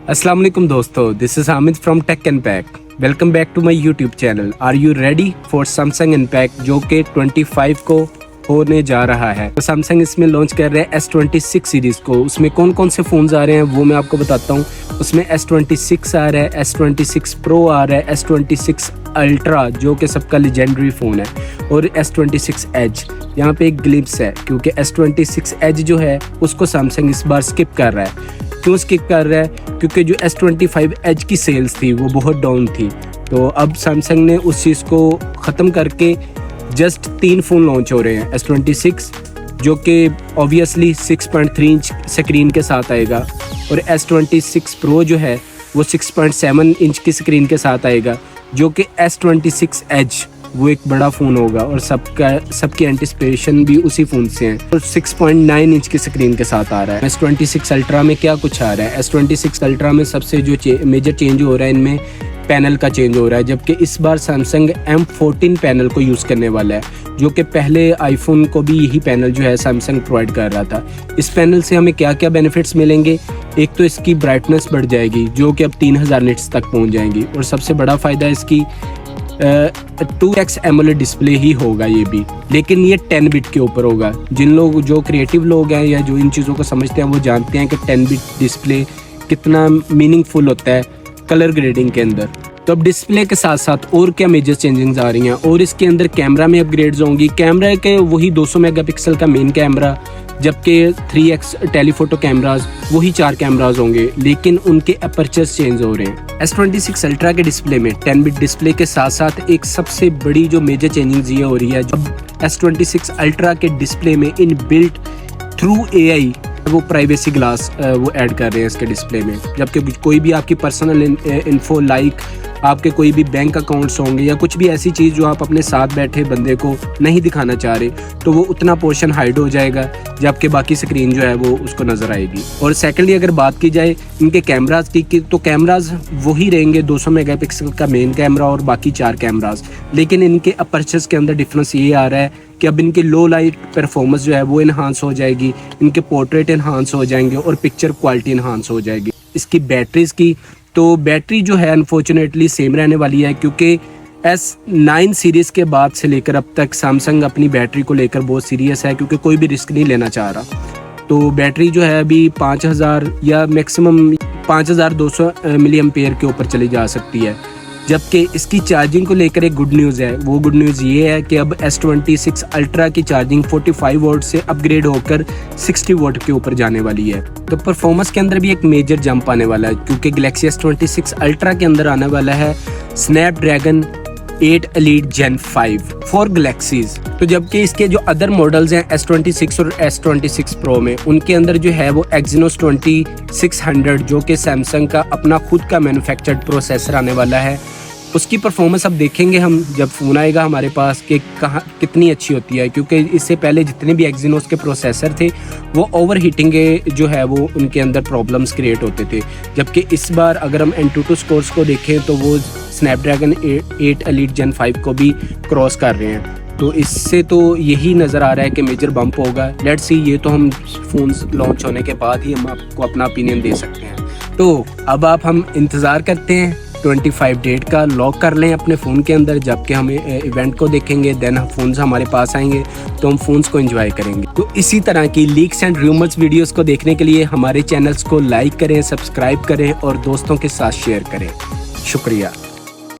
अस्सलाम वालेकुम दोस्तों, this is Hamid from tech and pack. Welcome back to my YouTube channel. Are you ready for Samsung unpack जो कि 25 को होने जा रहा है। तो सैमसंग इसमें लॉन्च कर रहे हैं S26 सीरीज को। उसमें कौन कौन से फ़ोन्स आ रहे हैं वो मैं आपको बताता हूँ। उसमें S26 आ रहा है, S26 Pro आ रहा है, S26 अल्ट्रा जो कि सबका लेजेंडरी फ़ोन है, और S26 एज। यहाँ पे एक ग्लिम्स है क्योंकि S26 एज जो है उसको सैमसंग इस बार स्किप कर रहा है। क्यों स्किप कर रहा है? क्योंकि जो S25 एज की सेल्स थी वो बहुत डाउन थी। तो अब सैमसंग ने उस चीज़ को ख़त्म करके जस्ट 3 फ़ोन लॉन्च हो रहे हैं। S26 जो कि ऑब्वियसली 6.3 इंच स्क्रीन के साथ आएगा, और S26 Pro जो है वो 6.7 इंच की स्क्रीन के साथ आएगा, जो कि S26 एज वो एक बड़ा फ़ोन होगा और सबकी एंटिसिपेशन भी उसी फ़ोन से है। तो 6.9 इंच की स्क्रीन के साथ आ रहा है। S26 अल्ट्रा में क्या कुछ आ रहा है? S26 अल्ट्रा में सबसे जो मेजर चेंज हो रहा है इनमें पैनल का चेंज हो रहा है, जबकि इस बार सैमसंग M14 पैनल को यूज़ करने वाला है, जो कि पहले आईफोन को भी यही पैनल जो है सैमसंग प्रोवाइड कर रहा था। इस पैनल से हमें क्या क्या बेनिफिट्स मिलेंगे? एक तो इसकी ब्राइटनेस बढ़ जाएगी जो कि अब 3000 निट्स तक पहुंच जाएंगी, और सबसे बड़ा फ़ायदा इसकी 2x एमोलेड डिस्प्ले ही होगा ये भी, लेकिन ये 10 बिट के ऊपर होगा। जिन लोग जो क्रिएटिव लोग हैं या जो इन चीज़ों को समझते हैं वो जानते हैं कि 10 बिट डिस्प्ले कितना मीनिंगफुल होता है कलर ग्रेडिंग के अंदर। तो अब डिस्प्ले के साथ साथ और क्या मेजर चेंजिंग्स आ रही हैं, और इसके अंदर कैमरा में अपग्रेड्स होंगी। कैमरा के वही 200 मेगापिक्सल का मेन कैमरा, जबकि 3x टेलीफोटो कैमराज वही 4 कैमराज होंगे, लेकिन उनके अपर्चर्स चेंज हो रहे हैं। S26 अल्ट्रा के डिस्प्ले में 10 बिट डिस्प्ले के साथ साथ एक सबसे बड़ी जो मेजर चेंजिंग्स ये हो रही है, जब S26 अल्ट्रा के डिस्प्ले में इन बिल्ट थ्रू AI वो प्राइवेसी ग्लास वो ऐड कर रहे हैं इसके डिस्प्ले में, जबकि कोई भी आपकी पर्सनल इन्फो लाइक आपके कोई भी बैंक अकाउंट्स होंगे या कुछ भी ऐसी चीज़ जो आप अपने साथ बैठे बंदे को नहीं दिखाना चाह रहे, तो वो उतना पोर्शन हाइड हो जाएगा, जबकि बाकी स्क्रीन जो है वो उसको नज़र आएगी। और सेकेंडली अगर बात की जाए इनके कैमराज की, तो कैमराज वही रहेंगे 200 मेगापिक्सल का मेन कैमरा और बाकी 4 कैमराज, लेकिन इनके अपर्चर्स के अंदर डिफरेंस ये आ रहा है कि अब इनके लो लाइट परफॉर्मेंस जो है वो इन्हांस हो जाएगी, इनके पोर्ट्रेट इन्हांस हो जाएंगे और पिक्चर क्वालिटी इन्हांस हो जाएगी। इसकी बैटरीज की, तो बैटरी जो है अनफॉर्चुनेटली सेम रहने वाली है, क्योंकि S9 सीरीज़ के बाद से लेकर अब तक सैमसंग अपनी बैटरी को लेकर बहुत सीरियस है, क्योंकि कोई भी रिस्क नहीं लेना चाह रहा। तो बैटरी जो है अभी 5000 या मैक्सिमम 5200 मिली एम्पेयर के ऊपर चली जा सकती है। जबकि इसकी चार्जिंग को लेकर एक गुड न्यूज़ है। वो गुड न्यूज़ ये है कि अब S26 अल्ट्रा की चार्जिंग 45 वोल्ट से अपग्रेड होकर 60 वोल्ट के ऊपर जाने वाली है। तो परफॉर्मेंस के अंदर भी एक मेजर जंप आने वाला है, क्योंकि गैलेक्सी S26 अल्ट्रा के अंदर आने वाला है Snapdragon 8 elite Gen 5 for galaxies. तो जबकि इसके जो अदर मॉडल्स हैं S26 और S26 Pro में, उनके अंदर जो है वो Exynos 2600 जो कि सैमसंग का अपना खुद का मैन्युफैक्चर्ड प्रोसेसर आने वाला है, उसकी परफॉर्मेंस अब देखेंगे हम जब फ़ोन आएगा हमारे पास कि कहाँ कितनी अच्छी होती है, क्योंकि इससे पहले जितने भी Exynos के प्रोसेसर थे वो ओवर हीटिंग के जो है वो उनके अंदर प्रॉब्लम्स क्रिएट होते थे। जबकि इस बार अगर हम Antutu स्कोर्स को देखें तो वो स्नैपड्रैगन 8 एलीट Gen 5 को भी क्रॉस कर रहे हैं। तो इससे तो यही नज़र आ रहा है कि मेजर बम्प होगा। लेट्स सी, ये तो हम फ़ोन्स लॉन्च होने के बाद ही हम आपको अपना ओपिनियन दे सकते हैं। तो अब हम इंतज़ार करते हैं 25 डेट का, लॉक कर लें अपने फ़ोन के अंदर। जबकि हम इवेंट को देखेंगे देन फ़ोन्स हमारे पास आएंगे तो हम फ़ोन्स को एंजॉय करेंगे। तो इसी तरह की लीक्स एंड रूमर्स वीडियोस को देखने के लिए हमारे चैनल्स को लाइक करें, सब्सक्राइब करें और दोस्तों के साथ शेयर करें। शुक्रिया।